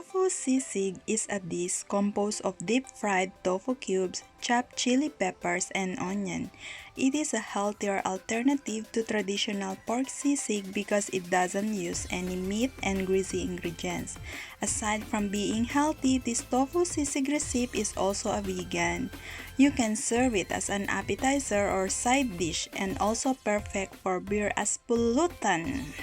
Tofu Sisig is a dish composed of deep-fried tofu cubes, chopped chili peppers, and onion. It is a healthier alternative to traditional pork sisig because it doesn't use any meat and greasy ingredients. Aside from being healthy, this tofu sisig recipe is also a vegan. You can serve it as an appetizer or side dish and also perfect for beer as pulutan.